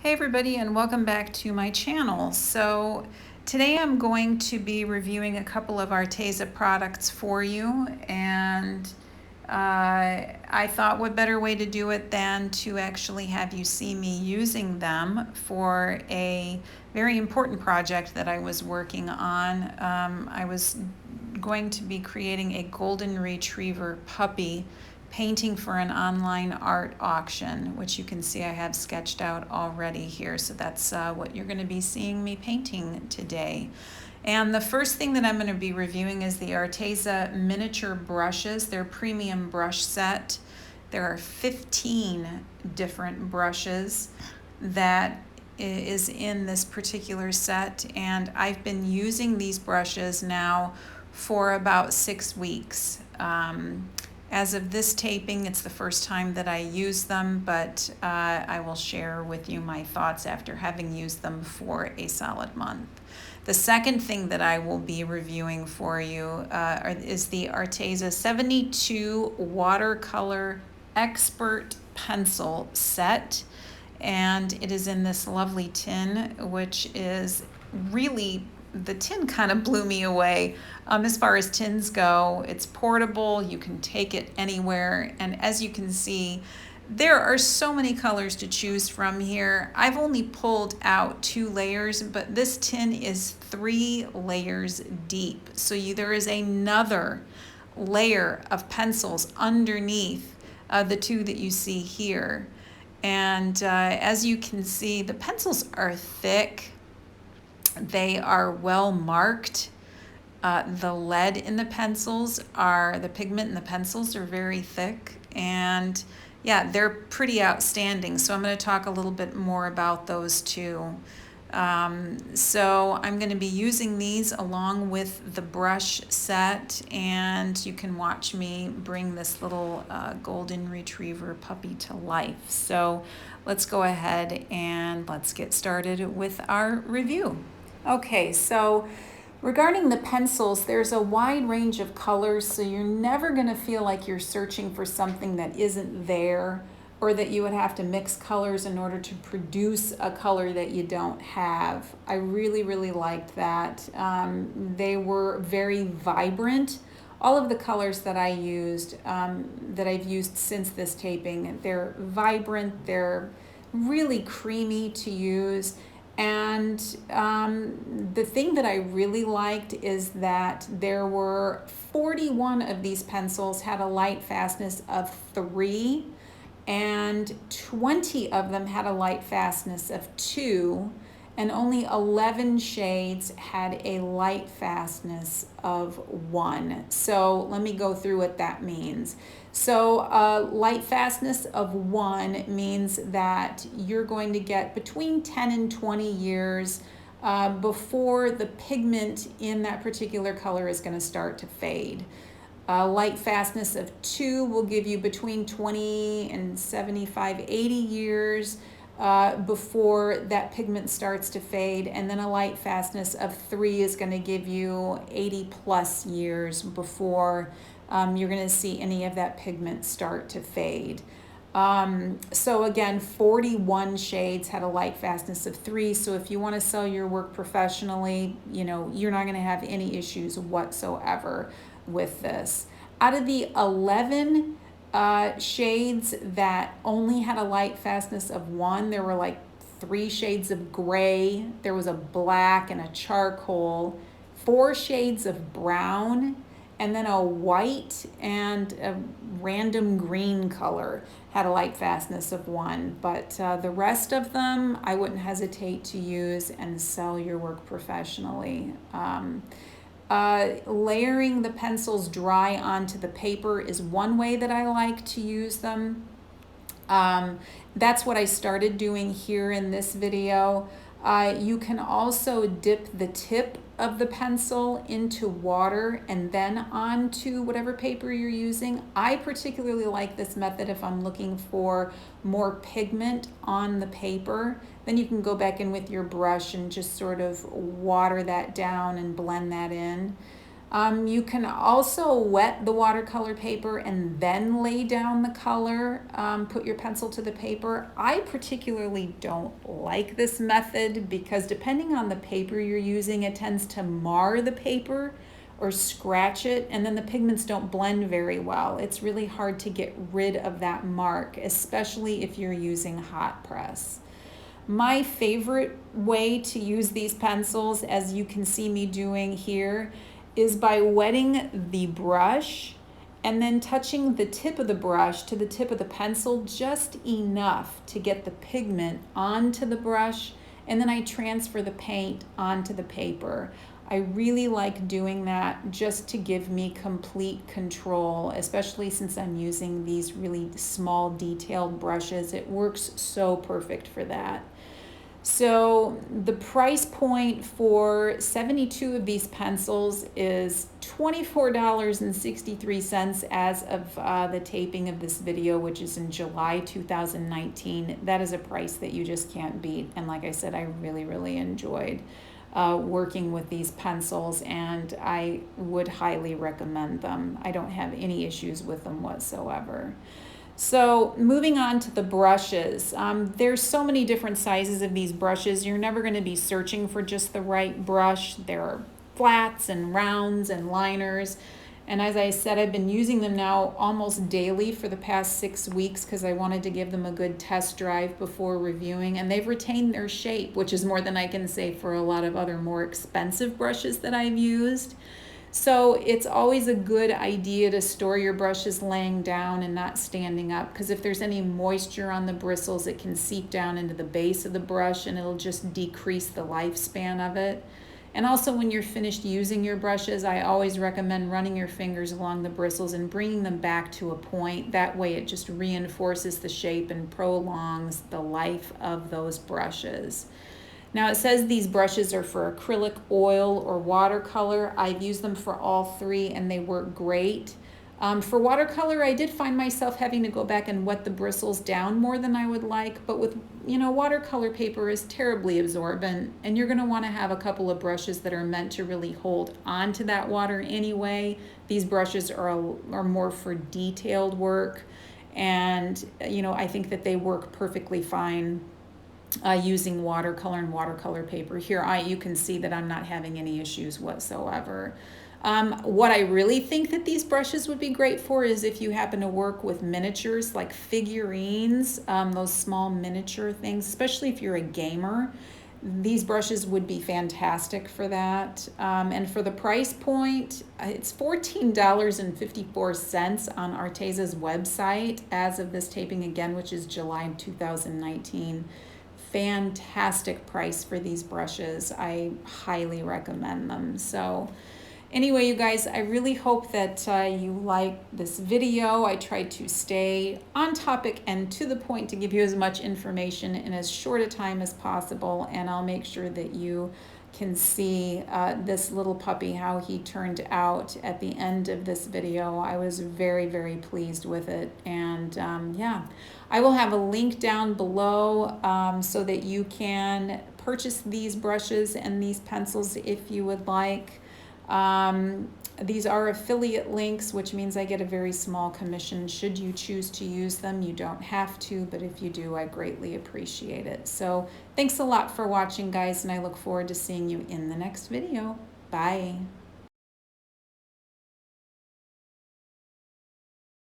Hey everybody, and welcome back to my channel. So today I'm going to be reviewing a couple of Arteza products for you, and I thought what better way to do it than to actually have you see me using them for a very important project that I was working on. I was going to be creating a golden retriever puppy painting for an online art auction, which you can see I have sketched out already here. So that's what you're going to be seeing me painting today. And the first thing that I'm going to be reviewing is the Arteza miniature brushes. They're premium brush set. There are 15 different brushes that is in this particular set, and I've been using these brushes now for about 6 weeks. As of this taping, it's the first time that I use them, but I will share with you my thoughts after having used them for a solid month. The second thing that I will be reviewing for you is the Arteza 72 Watercolor Expert Pencil Set. And it is in this lovely tin, which is really, the tin kind of blew me away. As far as tins go, it's portable, you can take it anywhere, and as you can see, there are so many colors to choose from here. I've only pulled out 2 layers, but this tin is 3 layers deep. So there is another layer of pencils underneath the 2 that you see here. And as you can see, the pencils are thick. They are well marked. The lead in the pencils the pigment in the pencils are very thick, and yeah, they're pretty outstanding. So I'm going to talk a little bit more about those two. So I'm going to be using these along with the brush set, and you can watch me bring this little golden retriever puppy to life. So let's go ahead and let's get started with our review. Okay, so regarding the pencils, there's a wide range of colors, so you're never going to feel like you're searching for something that isn't there, or that you would have to mix colors in order to produce a color that you don't have. I really, really liked that. They were very vibrant. All of the colors that I used, that I've used since this taping, they're vibrant, they're really creamy to use. And the thing that I really liked is that there were 41 of these pencils had a light fastness of 3, and 20 of them had a light fastness of 2, and only 11 shades had a light fastness of 1. So let me go through what that means. So light fastness of 1 means that you're going to get between 10 and 20 years before the pigment in that particular color is going to start to fade. Light fastness of 2 will give you between 20 and 75, 80 years before that pigment starts to fade, and then a light fastness of 3 is going to give you 80 plus years before you're going to see any of that pigment start to fade. So again, 41 shades had a light fastness of 3, so if you want to sell your work professionally, you're not going to have any issues whatsoever with this. Out of the 11 shades that only had a light fastness of 1, there were like 3 shades of gray, there was a black and a charcoal, 4 shades of brown, and then a white and a random green color had a light fastness of 1. But the rest of them I wouldn't hesitate to use and sell your work professionally. Layering the pencils dry onto the paper is one way that I like to use them. That's what I started doing here in this video. You can also dip the tip of the pencil into water and then onto whatever paper you're using. I particularly like this method if I'm looking for more pigment on the paper. Then you can go back in with your brush and just sort of water that down and blend that in. You can also wet the watercolor paper and then lay down the color, put your pencil to the paper. I particularly don't like this method because depending on the paper you're using, it tends to mar the paper or scratch it, and then the pigments don't blend very well. It's really hard to get rid of that mark, especially if you're using hot press. My favorite way to use these pencils, as you can see me doing here, is by wetting the brush and then touching the tip of the brush to the tip of the pencil just enough to get the pigment onto the brush, and then I transfer the paint onto the paper. I really like doing that just to give me complete control, especially since I'm using these really small detailed brushes. It works so perfect for that. So the price point for 72 of these pencils is $24.63 as of the taping of this video, which is in July 2019. That is a price that you just can't beat. And like I said, I really enjoyed working with these pencils, and I would highly recommend them. I don't have any issues with them whatsoever. So moving on to the brushes, there's so many different sizes of these brushes. You're never going to be searching for just the right brush. There are flats and rounds and liners. And as I said, I've been using them now almost daily for the past 6 weeks because I wanted to give them a good test drive before reviewing. And they've retained their shape, which is more than I can say for a lot of other more expensive brushes that I've used. So it's always a good idea to store your brushes laying down and not standing up, because if there's any moisture on the bristles, it can seep down into the base of the brush and it'll just decrease the lifespan of it. And also when you're finished using your brushes, I always recommend running your fingers along the bristles and bringing them back to a point. That way it just reinforces the shape and prolongs the life of those brushes. Now it says these brushes are for acrylic, oil, or watercolor. I've used them for all three and they work great. For watercolor, I did find myself having to go back and wet the bristles down more than I would like, but with, watercolor paper is terribly absorbent, and you're gonna wanna have a couple of brushes that are meant to really hold onto that water anyway. These brushes are more for detailed work, and I think that they work perfectly fine using watercolor and watercolor paper. Here you can see that I'm not having any issues whatsoever. What I really think that these brushes would be great for is if you happen to work with miniatures like figurines, those small miniature things, especially if you're a gamer. These brushes would be fantastic for that. And for the price point, it's $14.54 on Arteza's website as of this taping again, which is July 2019. Fantastic price for these brushes. I highly recommend them. So anyway, you guys, I really hope that you like this video. I tried to stay on topic and to the point to give you as much information in as short a time as possible, and I'll make sure that you can see this little puppy, how he turned out at the end of this video. I was very pleased with it, and yeah, I will have a link down below so that you can purchase these brushes and these pencils if you would like. These are affiliate links, which means I get a very small commission should you choose to use them. You don't have to, but if you do, I greatly appreciate it. So thanks a lot for watching, guys, and I look forward to seeing you in the next video. Bye.